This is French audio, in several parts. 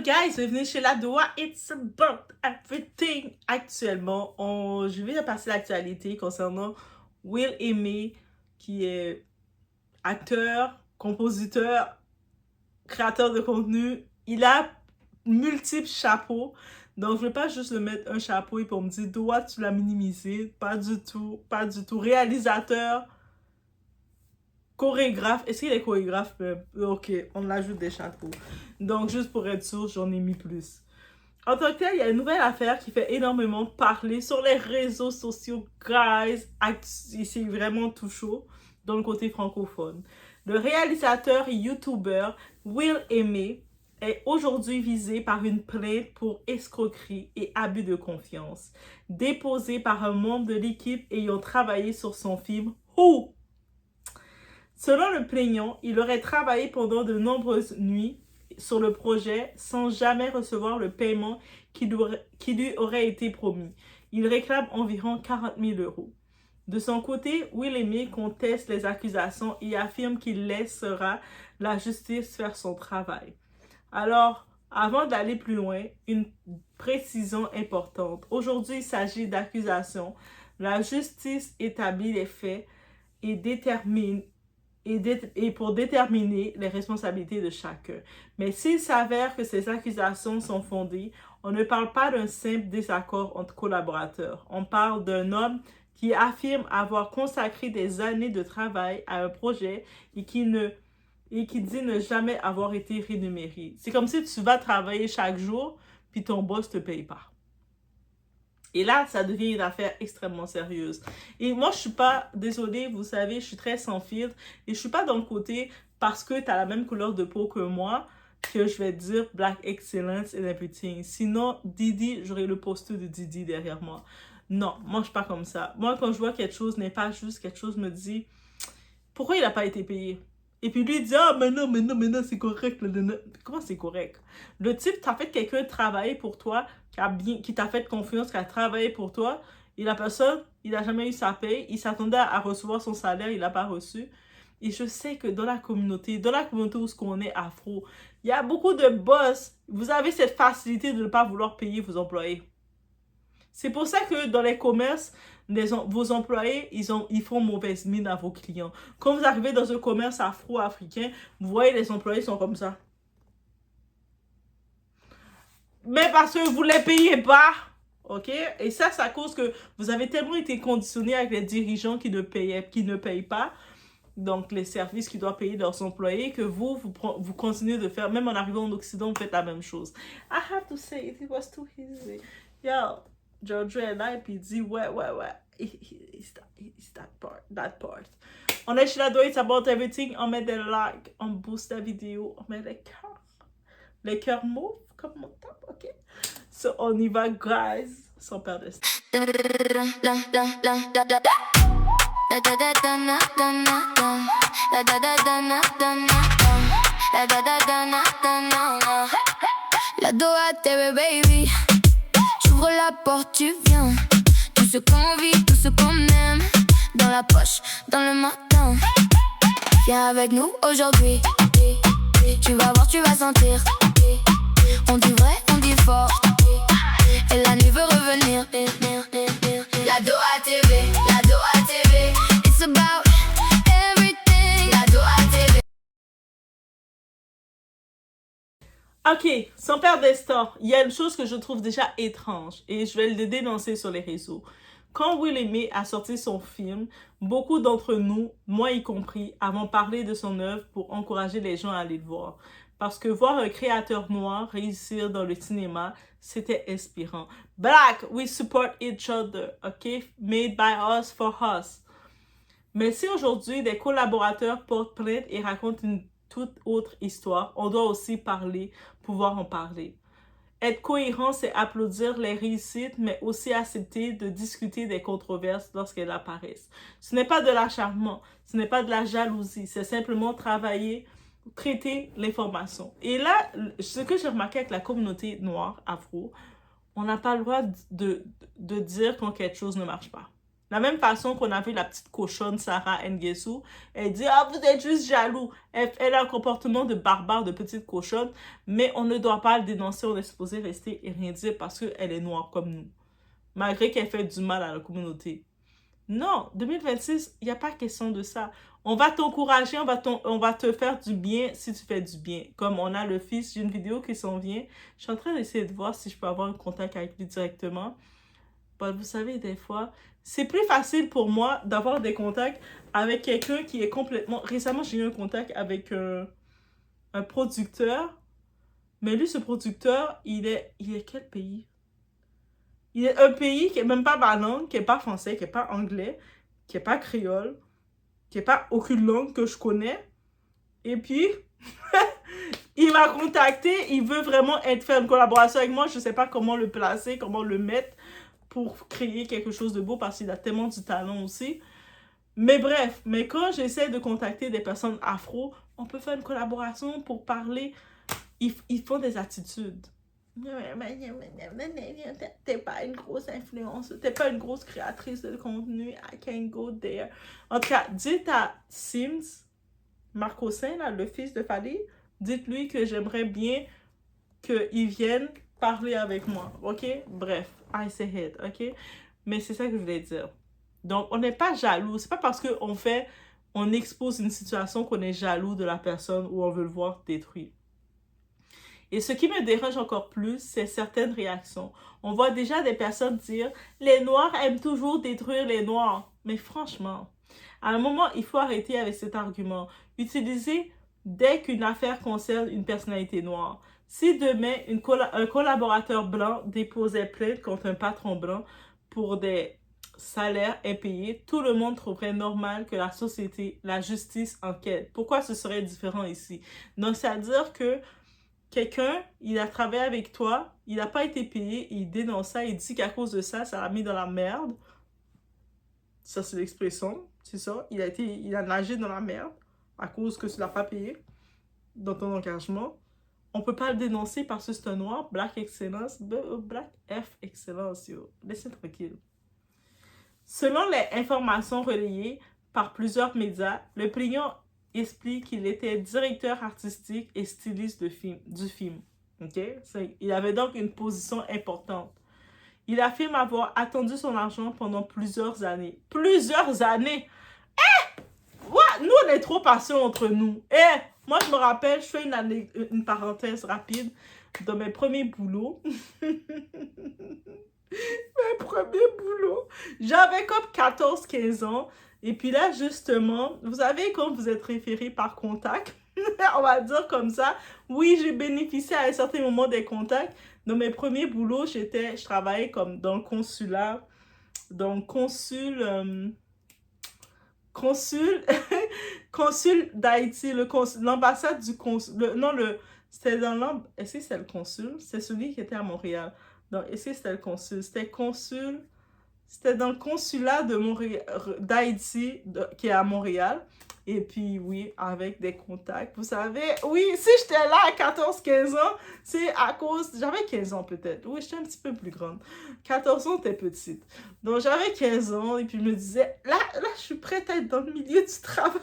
guys, bienvenue chez La Doua. It's about everything. Actuellement, je vais passer l'actualité concernant Will Aimé, qui est acteur, compositeur, créateur de contenu. Il a multiples chapeaux. Donc, je ne vais pas juste le mettre un chapeau et pour me dire, Doua, tu l'as minimisé. Pas du tout, pas du tout. Réalisateur, chorégraphe. Est-ce qu'il est chorégraphe? Ok, on ajoute des chapeaux. Donc, juste pour être sûr, j'en ai mis plus. En tant que tel, il y a une nouvelle affaire qui fait énormément parler sur les réseaux sociaux, guys. C'est vraiment tout chaud dans le côté francophone. Le réalisateur et YouTuber Will Aimé est aujourd'hui visé par une plainte pour escroquerie et abus de confiance, déposée par un membre de l'équipe ayant travaillé sur son film Who. Selon le plaignant, il aurait travaillé pendant de nombreuses nuits sur le projet sans jamais recevoir le paiement qui lui aurait été promis. Il réclame environ 40 000 €. De son côté, Will Aimé conteste les accusations et affirme qu'il laissera la justice faire son travail. Alors, avant d'aller plus loin, une précision importante. Aujourd'hui, il s'agit d'accusations. La justice établit les faits et pour déterminer les responsabilités de chacun. Mais s'il s'avère que ces accusations sont fondées, on ne parle pas d'un simple désaccord entre collaborateurs. On parle d'un homme qui affirme avoir consacré des années de travail à un projet et qui dit ne jamais avoir été rémunéré. C'est comme si tu vas travailler chaque jour, puis ton boss ne te paye pas. Et là, ça devient une affaire extrêmement sérieuse. Et moi, je suis pas, désolée, vous savez, je suis très sans filtre. Et je suis pas dans le côté, parce que tu as la même couleur de peau que moi, que je vais dire Black Excellence and everything. Sinon, Didi, j'aurais le poster de Didi derrière moi. Non, moi, je suis pas comme ça. Moi, quand je vois quelque chose n'est pas juste, quelque chose me dit, pourquoi il n'a pas été payé? Et puis lui, il dit, ah, mais non, c'est correct. Comment c'est correct? Le type, t'as fait quelqu'un travailler pour toi, qui t'a fait confiance, qui a travaillé pour toi, et la personne, il n'a jamais eu sa paye, il s'attendait à recevoir son salaire, il l'a pas reçu. Et je sais que dans la communauté où on est afro, il y a beaucoup de boss, vous avez cette facilité de ne pas vouloir payer vos employés. C'est pour ça que dans les commerces, vos employés, ils font mauvaise mine à vos clients. Quand vous arrivez dans un commerce afro-africain, vous voyez les employés sont comme ça. Mais parce que vous ne les payez pas, ok? Et ça, c'est à cause que vous avez tellement été conditionné avec les dirigeants qui ne payent pas, donc les services qu'ils doivent payer leurs employés, que vous continuez de faire, même en arrivant en Occident, vous faites la même chose. I have to say, it was too easy. Yo, Giorgio est là et puis il dit, ouais. It's that part. On est chez La Doua, it's about everything. On met des likes, on booste la vidéo, on met les cœurs. Les cœurs mauves comme mon top, ok? So, on y va, guys, sans perdre de temps. La Doua TV, baby. J'ouvre la porte, tu viens. Tout ce qu'on vit, tout ce qu'on aime. Dans la poche, dans le matin. Viens avec nous aujourd'hui. Tu vas voir, tu vas sentir. On dit vrai, on dit fort. Et la nuit veut revenir. La Doua TV, la Doua TV. It's about everything. La Doua TV. Ok, sans perdre de temps, il y a une chose que je trouve déjà étrange et je vais le dénoncer sur les réseaux. Quand Will Aimé a sorti son film, beaucoup d'entre nous, moi y compris, avons parlé de son œuvre pour encourager les gens à aller le voir. Parce que voir un créateur noir réussir dans le cinéma, c'était inspirant. Black, we support each other, ok? Made by us for us. Mais si aujourd'hui, des collaborateurs portent plainte et racontent une toute autre histoire, on doit aussi pouvoir en parler. Être cohérent, c'est applaudir les réussites, mais aussi accepter de discuter des controverses lorsqu'elles apparaissent. Ce n'est pas de l'acharnement, ce n'est pas de la jalousie, c'est simplement traiter l'information. Et là, ce que j'ai remarqué avec la communauté noire, afro, on n'a pas le droit de dire quand quelque chose ne marche pas. La même façon qu'on a vu la petite cochonne Sarah Nguessou, elle dit « Ah, vous êtes juste jaloux ». Elle a un comportement de barbare, de petite cochonne, mais on ne doit pas le dénoncer, on est supposé rester et rien dire parce qu'elle est noire comme nous, malgré qu'elle fait du mal à la communauté. Non, 2026, il n'y a pas question de ça. On va t'encourager, on va te faire du bien si tu fais du bien. Comme on a le fils, j'ai une vidéo qui s'en vient. Je suis en train d'essayer de voir si je peux avoir un contact avec lui directement. Bon, vous savez, des fois, c'est plus facile pour moi d'avoir des contacts avec quelqu'un qui est complètement... Récemment, j'ai eu un contact avec un producteur. Mais lui, ce producteur, il est quel pays? Il est un pays qui n'est même pas ma langue, qui n'est pas français, qui n'est pas anglais, qui n'est pas créole, qui n'est pas aucune langue que je connais. Et puis, il m'a contacté, il veut vraiment faire une collaboration avec moi. Je ne sais pas comment le placer, comment le mettre pour créer quelque chose de beau parce qu'il a tellement du talent aussi. Mais bref, mais quand j'essaie de contacter des personnes afro, on peut faire une collaboration pour parler. Ils font des attitudes. T'es pas une grosse influence, t'es pas une grosse créatrice de contenu, I can't go there. En tout cas, dites à Sims, Marcosin, là, le fils de Fally, dites-lui que j'aimerais bien qu'il vienne parler avec moi, ok? Bref, I say it, ok? Mais c'est ça que je voulais dire. Donc, on n'est pas jaloux. C'est pas parce on expose une situation qu'on est jaloux de la personne ou on veut le voir détruit. Et ce qui me dérange encore plus, c'est certaines réactions. On voit déjà des personnes dire « Les Noirs aiment toujours détruire les Noirs ». Mais franchement, à un moment, il faut arrêter avec cet argument. Utilisez dès qu'une affaire concerne une personnalité noire. Si demain, un collaborateur blanc déposait plainte contre un patron blanc pour des salaires impayés, tout le monde trouverait normal que la société, la justice enquête. Pourquoi ce serait différent ici? Donc, c'est-à-dire que quelqu'un, il a travaillé avec toi, il n'a pas été payé, il dénonce ça, il dit qu'à cause de ça, ça l'a mis dans la merde. Ça, c'est l'expression, c'est ça. Il a nagé dans la merde à cause que tu ne l'as pas payé dans ton engagement. On ne peut pas le dénoncer parce que c'est un noir. Black Excellence, Black F Excellence, yo. Laissez tranquille. Selon les informations relayées par plusieurs médias, le plaignant explique qu'il était directeur artistique et styliste du film. Okay? Il avait donc une position importante. Il affirme avoir attendu son argent pendant plusieurs années. Plusieurs années! Ouais, nous, on est trop patients entre nous. Moi, je me rappelle, je fais une parenthèse rapide. Dans mes premiers boulots, j'avais comme 14-15 ans. Et puis là, justement, vous savez, quand vous êtes référé par contact, on va dire comme ça, oui, j'ai bénéficié à un certain moment des contacts. Dans mes premiers boulots, je travaillais comme dans le consulat, donc consul d'Haïti, l'ambassade du consul, c'était dans l'ambassade, est-ce que c'est le consul? C'est celui qui était à Montréal. Donc, est-ce que c'était le consul? C'était dans le consulat d'Haïti qui est à Montréal. Et puis, oui, avec des contacts. Vous savez, oui, si j'étais là à 14-15 ans, c'est à cause... J'avais 15 ans peut-être. Oui, j'étais un petit peu plus grande. 14 ans, t'es petite. Donc, j'avais 15 ans et puis je me disais, là, je suis prête à être dans le milieu du travail.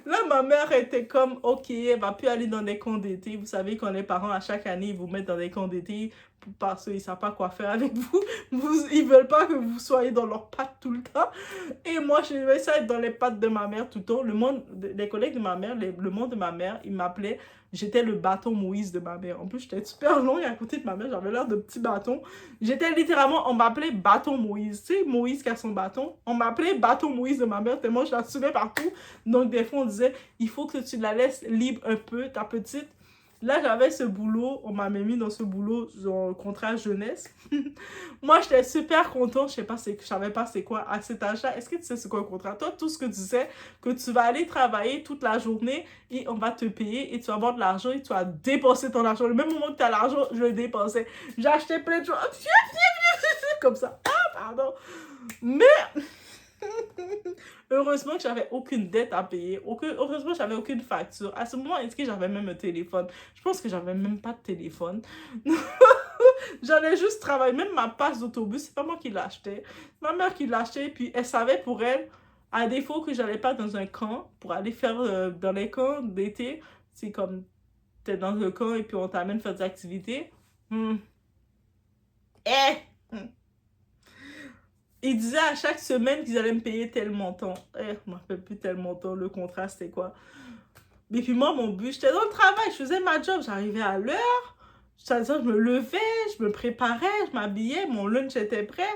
Là, ma mère était comme, ok, elle va plus aller dans des camps d'été. Vous savez, quand les parents, à chaque année, ils vous mettent dans des camps d'été parce qu'ils ne savent pas quoi faire avec vous. Ils veulent pas que vous soyez dans leurs pattes tout le temps. Et moi, je vais ça être dans les pattes de ma mère tout le temps. Les collègues de ma mère, le monde de ma mère, ils m'appelaient, j'étais le bâton Moïse de ma mère. En plus, j'étais super long et à côté de ma mère, j'avais l'air de petit bâton. J'étais littéralement, on m'appelait bâton Moïse. Tu sais, Moïse qui a son bâton. On m'appelait bâton Moïse de ma mère tellement je la suivais partout. Donc, des fois, on disait, il faut que tu la laisses libre un peu, ta petite. Là, j'avais ce boulot, on m'a mis dans ce boulot, genre contrat jeunesse. Moi, j'étais super contente, je savais pas c'est quoi à cet âge-là. Est-ce que tu sais c'est quoi un contrat? Toi, tout ce que tu sais, que tu vas aller travailler toute la journée et on va te payer et tu vas avoir de l'argent et tu vas dépenser ton argent. Le même moment que tu as l'argent, je le dépensais. J'achetais plein de choses. Comme ça. Ah, pardon. Mais... heureusement que j'avais aucune dette à payer. Heureusement que j'avais aucune facture. À ce moment, est-ce que j'avais même un téléphone? Je pense que j'avais même pas de téléphone. J'allais juste travailler. Même ma passe d'autobus, c'est pas moi qui l'achetais. Ma mère qui l'achetait, puis elle savait pour elle, à défaut que j'allais pas dans un camp, pour aller faire dans les camps d'été, c'est comme, t'es dans le camp et puis on t'amène faire des activités. Ils disaient à chaque semaine qu'ils allaient me payer tel montant. Je m'en rappelle plus tel montant, le contrat c'était quoi. Et puis moi, mon but, j'étais dans le travail, je faisais ma job, j'arrivais à l'heure. C'est-à-dire, je me levais, je me préparais, je m'habillais, mon lunch était prêt.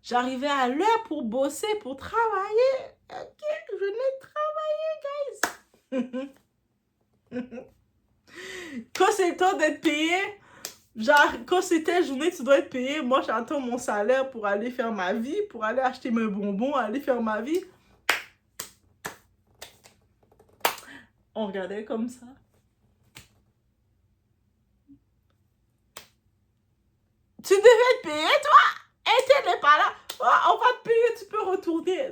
J'arrivais à l'heure pour bosser, pour travailler. Ok, je venais travailler, guys. Quand c'est le temps d'être payé, genre, quand c'était journée, tu dois être payé. Moi, j'attends mon salaire pour aller faire ma vie, pour aller acheter mes bonbons, aller faire ma vie. On regardait comme ça. Tu devais être payé, toi? Et tu n'es pas là. Oh, on va te payer, tu peux retourner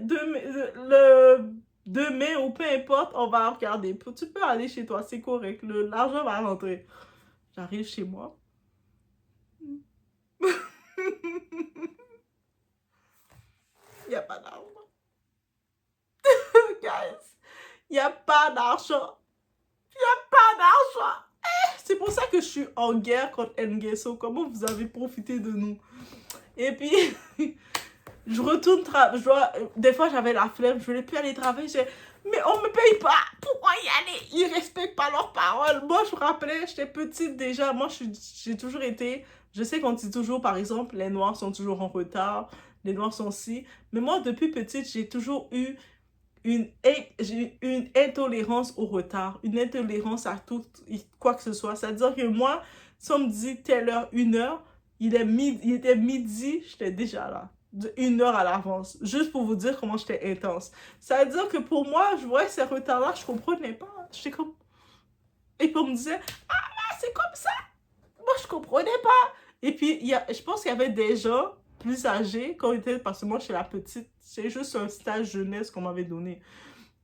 demain ou peu importe, on va regarder. Tu peux aller chez toi, c'est correct. L'argent va rentrer. J'arrive chez moi. Il n'y a pas d'argent. Guys, il n'y a pas d'argent. Il n'y a pas d'argent. C'est pour ça que je suis en guerre contre Ngeso. Comment vous avez profité de nous? Et puis, je retourne des fois, j'avais la flemme. Je voulais plus aller travailler. Mais on me paye pas. Pourquoi y aller? Ils respectent pas leurs paroles. Moi, je me rappelais, j'étais petite déjà. Moi, j'ai toujours été... Je sais qu'on dit toujours, par exemple, les Noirs sont toujours en retard. Les Noirs sont ci. Mais moi, depuis petite, j'ai toujours eu une intolérance au retard, une intolérance à tout, quoi que ce soit. C'est-à-dire que moi, si on me dit telle heure, 1 heure, il était midi, j'étais déjà là. De 1 heure à l'avance. Juste pour vous dire comment j'étais intense. C'est-à-dire que pour moi, je voyais ces retards-là, je comprenais pas. J'étais comme... Et puis on me disait, ah, c'est comme ça. Moi, je comprenais pas. Et puis, je pense qu'il y avait des gens plus âgés, quand on était, parce que moi, je suis la petite, c'est juste un stage jeunesse qu'on m'avait donné.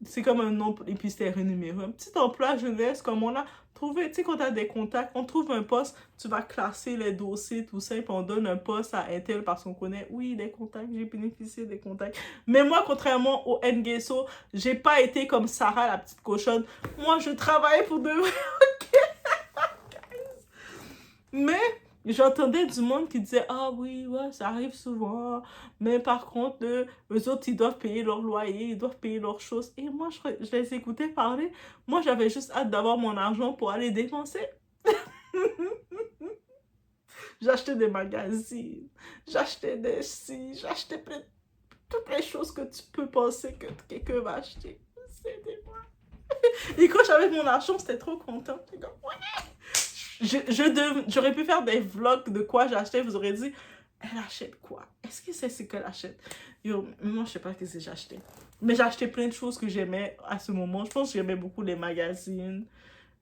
C'est comme un nom, et puis c'était rémunéré. Un petit emploi jeunesse, comme on a trouvé, tu sais, quand tu as des contacts, on trouve un poste, tu vas classer les dossiers, tout ça, et puis on donne un poste à un tel parce qu'on connaît, oui, des contacts, j'ai bénéficié des contacts. Mais moi, contrairement au Ngeso, j'ai pas été comme Sarah, la petite cochonne. Moi, je travaillais pour de vrai, mais... j'entendais du monde qui disait, ah oui, ouais, ça arrive souvent, mais par contre, eux autres, ils doivent payer leur loyer, ils doivent payer leurs choses. Et moi, je les écoutais parler. Moi, j'avais juste hâte d'avoir mon argent pour aller dépenser. J'achetais des magazines, j'achetais des ci, j'achetais toutes les choses que tu peux penser que quelqu'un va acheter. C'était moi. Et quand j'avais mon argent, j'étais trop contente. J'étais comme, ouais! J'aurais pu faire des vlogs de quoi j'achetais. Vous aurez dit, elle achète quoi? Est-ce que c'est ce qu'elle achète? Yo, moi, je sais pas ce que j'ai acheté. Mais j'ai acheté plein de choses que j'aimais à ce moment. Je pense que j'aimais beaucoup les magazines.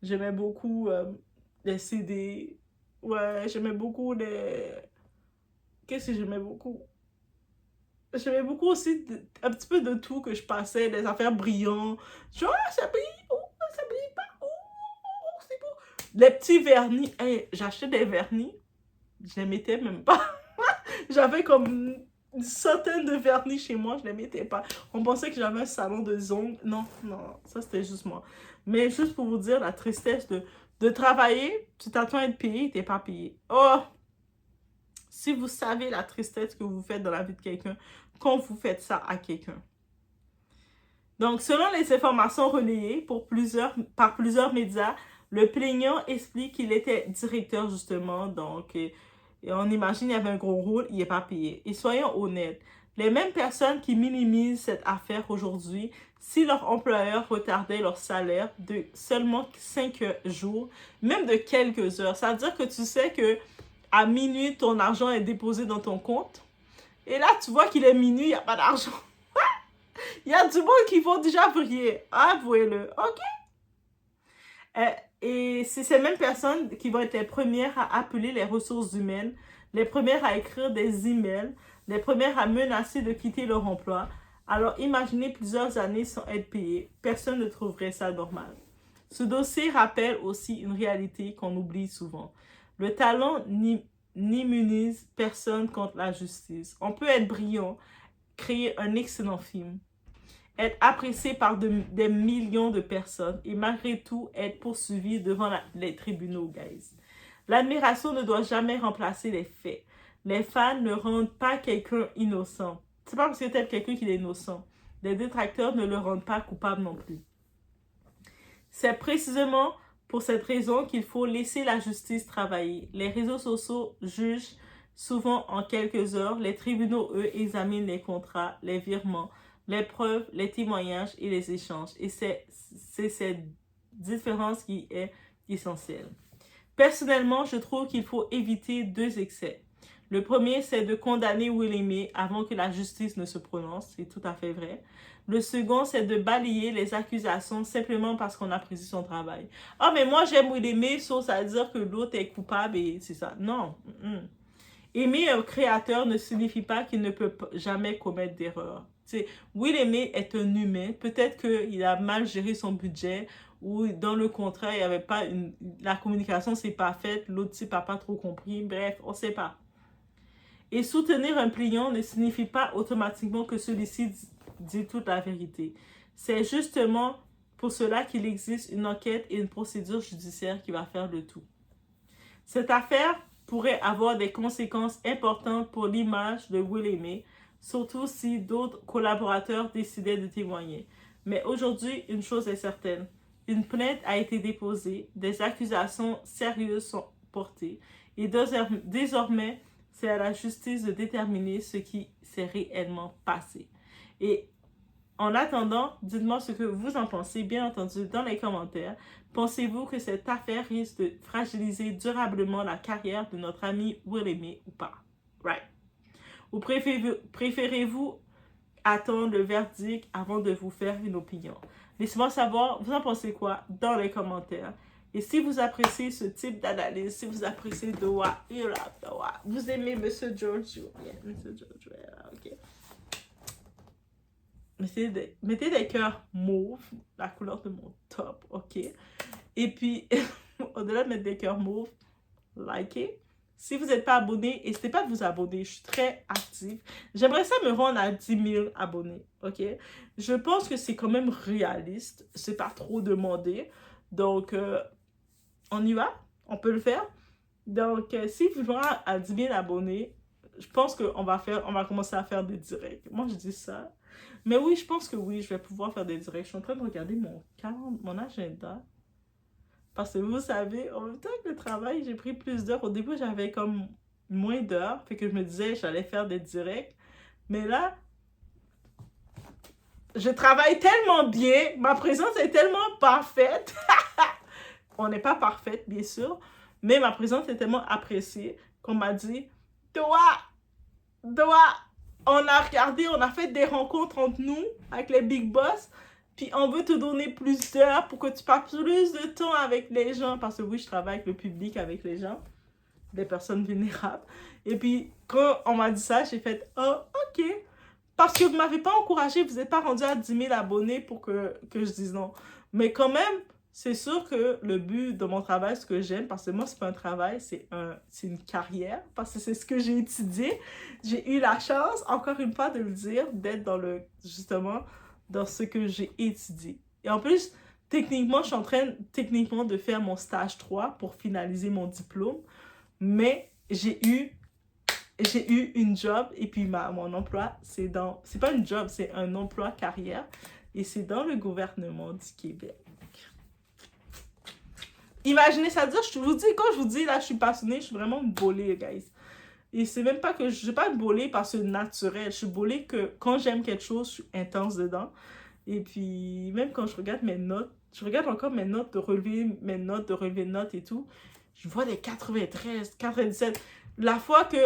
J'aimais beaucoup les CD. Ouais, j'aimais beaucoup les... Qu'est-ce que j'aimais beaucoup? J'aimais beaucoup aussi un petit peu de tout que je passais. Les affaires brillantes. Genre, ça brille. Oh, ça brille pas. Oh, c'est beau. Les petits vernis. Hey, j'achetais des vernis. Je les mettais même pas. J'avais comme une centaine de vernis chez moi. Je les mettais pas. On pensait que j'avais un salon de ongles. Non, non. Ça, c'était juste moi. Mais juste pour vous dire la tristesse de travailler. Tu t'attends à être payé. T'es pas payé. Oh! Si vous savez la tristesse que vous faites dans la vie de quelqu'un quand vous faites ça à quelqu'un. Donc, selon les informations relayées par plusieurs médias, le plaignant explique qu'il était directeur justement. Donc, et on imagine qu'il y avait un gros rôle, il n'est pas payé. Et soyons honnêtes, les mêmes personnes qui minimisent cette affaire aujourd'hui, si leur employeur retardait leur salaire de seulement 5 jours, même de quelques heures, ça veut dire que tu sais que à minuit, ton argent est déposé dans ton compte. Et là, tu vois qu'il est minuit, il n'y a pas d'argent. Il y a du monde qui vont déjà briller. Avouez-le. OK? Et c'est ces mêmes personnes qui vont être les premières à appeler les ressources humaines, les premières à écrire des emails, les premières à menacer de quitter leur emploi. Alors, imaginez plusieurs années sans être payé. Personne ne trouverait ça normal. Ce dossier rappelle aussi une réalité qu'on oublie souvent. Le talent n'immunise personne contre la justice. On peut être brillant, créer un excellent film, être apprécié par des millions de personnes et malgré tout être poursuivi devant les tribunaux, guys. L'admiration ne doit jamais remplacer les faits. Les fans ne rendent pas quelqu'un innocent. C'est pas parce que t'aimes quelqu'un qu'il est innocent. Les détracteurs ne le rendent pas coupable non plus. C'est précisément pour cette raison qu'il faut laisser la justice travailler. Les réseaux sociaux jugent souvent en quelques heures. Les tribunaux, eux, examinent les contrats, les virements, les preuves, les témoignages et les échanges. Et c'est cette différence qui est essentielle. Personnellement, je trouve qu'il faut éviter 2 excès. Le premier, c'est de condamner Will Smith avant que la justice ne se prononce. C'est tout à fait vrai. Le second, c'est de balayer les accusations simplement parce qu'on apprécie son travail. « Ah, mais moi, j'aime Will Smith, sauf ça veut dire que l'autre est coupable et c'est ça. » Non. Aimer un créateur ne signifie pas qu'il ne peut jamais commettre d'erreur. Will Smith est un humain. Peut-être qu'il a mal géré son budget ou dans le contrat, il n'y avait pas la communication s'est pas faite, l'autre type n'a pas trop compris. Bref, on ne sait pas. Et soutenir un pliant ne signifie pas automatiquement que celui-ci dit toute la vérité. C'est justement pour cela qu'il existe une enquête et une procédure judiciaire qui va faire le tout. Cette affaire pourrait avoir des conséquences importantes pour l'image de Will Smith, surtout si d'autres collaborateurs décidaient de témoigner. Mais aujourd'hui, une chose est certaine. Une plainte a été déposée, des accusations sérieuses sont portées et désormais, c'est à la justice de déterminer ce qui s'est réellement passé. Et en attendant, dites-moi ce que vous en pensez, bien entendu, dans les commentaires. Pensez-vous que cette affaire risque de fragiliser durablement la carrière de notre ami Will Smith ou pas? Right. Ou préférez-vous attendre le verdict avant de vous faire une opinion? Laissez-moi savoir, vous en pensez quoi dans les commentaires. Et si vous appréciez ce type d'analyse, si vous appréciez Doa, vous aimez Monsieur Giorgio, Monsieur Giorgio, ok. Mettez des cœurs mauves, la couleur de mon top, ok. Et puis, au-delà de mettre des cœurs mauves, likez. Si vous n'êtes pas abonné, n'hésitez pas à vous abonner. Je suis très active. J'aimerais ça me rendre à 10 000 abonnés, ok? Je pense que c'est quand même réaliste. C'est pas trop demandé. Donc, on y va. On peut le faire. Donc, si vous voulez à 10 000 abonnés, je pense qu'on va commencer à faire des directs. Moi, je dis ça. Mais oui, je pense que oui, je vais pouvoir faire des directs. Je suis en train de regarder mon agenda. Parce que vous savez, en même temps que le travail, j'ai pris plus d'heures. Au début, j'avais comme moins d'heures. Fait que je me disais, j'allais faire des directs. Mais là, je travaille tellement bien. Ma présence est tellement parfaite. On n'est pas parfaite, bien sûr. Mais ma présence est tellement appréciée qu'on m'a dit, Doa, on a regardé, on a fait des rencontres entre nous avec les big boss. Puis on veut te donner plus d'heures pour que tu passes plus de temps avec les gens. Parce que oui, je travaille avec le public, avec les gens, des personnes vulnérables. Et puis, quand on m'a dit ça, j'ai fait « Oh, ok. » Parce que vous ne m'avez pas encouragé, vous n'êtes pas rendu à 10 000 abonnés pour que je dise non. Mais quand même, c'est sûr que le but de mon travail, ce que j'aime, parce que moi, c'est pas un travail, c'est une carrière. Parce que c'est ce que j'ai étudié. J'ai eu la chance, encore une fois, de le dire, d'être justement, dans ce que j'ai étudié. Et en plus, techniquement, je suis en train de faire mon stage 3 pour finaliser mon diplôme. Mais j'ai eu une job et puis mon emploi, c'est pas une job, c'est un emploi carrière. Et c'est dans le gouvernement du Québec. Imaginez ça, dire, quand je vous dis, là, je suis passionnée, je suis vraiment une bolée, guys. Et c'est même pas que je suis pas une bolée parce que naturel. Je suis bolée que quand j'aime quelque chose, je suis intense dedans. Et puis, même quand je regarde mes notes, je regarde encore mes notes de relever de notes et tout. Je vois des 93, 97. La fois que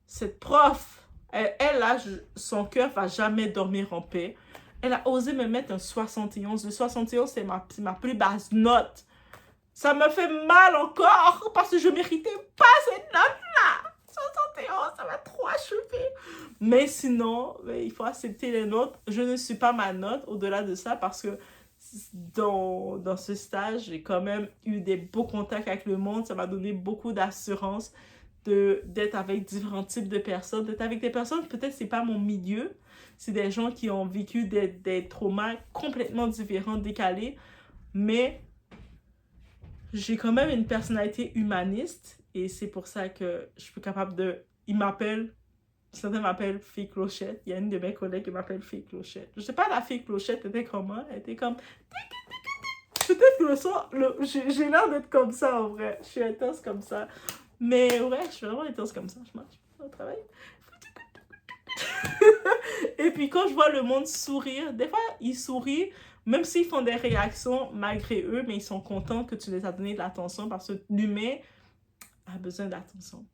cette prof, elle là, son cœur va jamais dormir en paix. Elle a osé me mettre un 71. Le 71, c'est ma plus basse note. Ça me fait mal encore parce que je ne méritais pas cette note-là. 71, ça m'a trop achevé. Mais sinon, il faut accepter les notes. Je ne suis pas ma note au-delà de ça parce que dans ce stage, j'ai quand même eu des beaux contacts avec le monde. Ça m'a donné beaucoup d'assurance d'être avec différents types de personnes. D'être avec des personnes, peut-être c'est pas mon milieu. C'est des gens qui ont vécu des traumas complètement différents, décalés. Mais j'ai quand même une personnalité humaniste. Et c'est pour ça que je suis capable de... Certains m'appellent Fille Clochette. Il y a une de mes collègues qui m'appelle Fille Clochette. Je sais pas, la Fille Clochette était comment? Elle était comme... Peut-être que le son... J'ai l'air d'être comme ça, en vrai. Je suis intense comme ça. Mais ouais, je suis vraiment intense comme ça. Je marche au travail. Et puis quand je vois le monde sourire, des fois, ils sourient, même s'ils font des réactions malgré eux, mais ils sont contents que tu les as donné de l'attention parce que l'humain a besoin d'attention.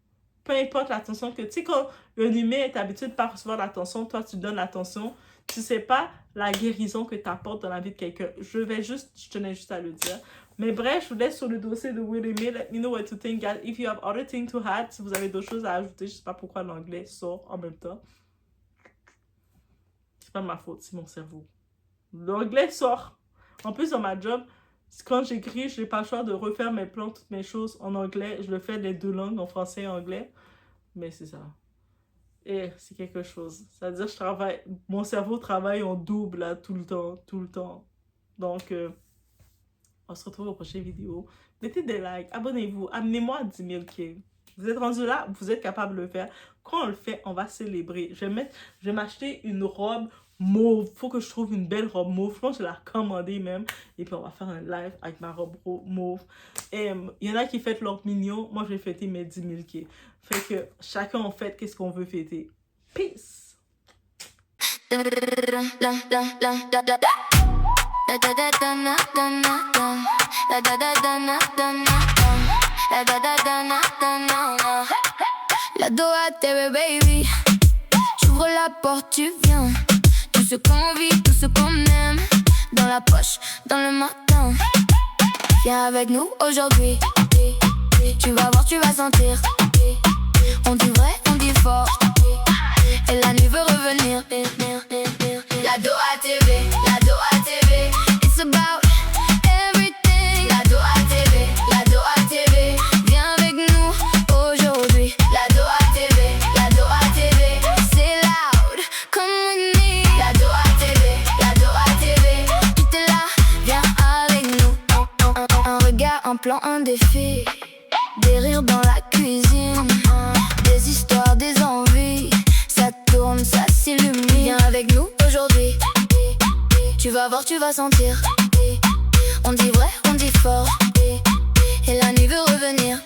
Peu importe l'attention que... Tu sais, quand un humain est habitué de ne pas recevoir l'attention, toi, tu donnes l'attention, tu sais pas la guérison que tu apportes dans la vie de quelqu'un. Je tenais juste à le dire. Mais bref, je vous laisse sur le dossier de Willie May. Let me know what to think, guys. If you have other things to add, si vous avez d'autres choses à ajouter, je sais pas pourquoi l'anglais sort en même temps. C'est pas ma faute, c'est mon cerveau. L'anglais sort. En plus, dans ma job, quand j'écris, je n'ai pas le choix de refaire mes plans, toutes mes choses en anglais. Je le fais les deux langues, en français et anglais. Mais c'est ça. Et c'est quelque chose. C'est-à-dire, mon cerveau travaille en double, là, tout le temps. Donc, on se retrouve aux prochaines vidéos. Mettez des likes, abonnez-vous, amenez-moi à 10 000 kills. Vous êtes rendu là, vous êtes capable de le faire. Quand on le fait, on va célébrer. Je vais m'acheter une robe mauve. Faut que je trouve une belle robe mauve. Je pense que je vais la commander même. Et puis on va faire un live avec ma robe mauve. Et il y en a qui fêtent leur mignon. Moi, je vais fêter mes 10 000 kills. Fait que chacun en fait qu'est-ce qu'on veut fêter. Peace! La Doha TV, baby. J'ouvre la porte, tu viens. Tout ce qu'on vit, tout ce qu'on aime. Dans la poche, dans le matin. Viens avec nous aujourd'hui. Tu vas voir, tu vas sentir. On dit vrai, on dit fort. Et la nuit veut revenir. La Doha TV, la Doha TV. It's about everything. La Doha TV, la Doha TV. Viens avec nous aujourd'hui. La Doha TV, la Doha TV. C'est loud, come with me. La Doha TV, la Doha TV. Tout est là, viens avec nous. Un regard, un plan, un défi. Des rires dans la cuisine. Des histoires, des envies. Ça tourne, ça s'illumine. Viens avec nous aujourd'hui. Tu vas voir, tu vas sentir. On dit vrai, on dit fort. Et la nuit veut revenir.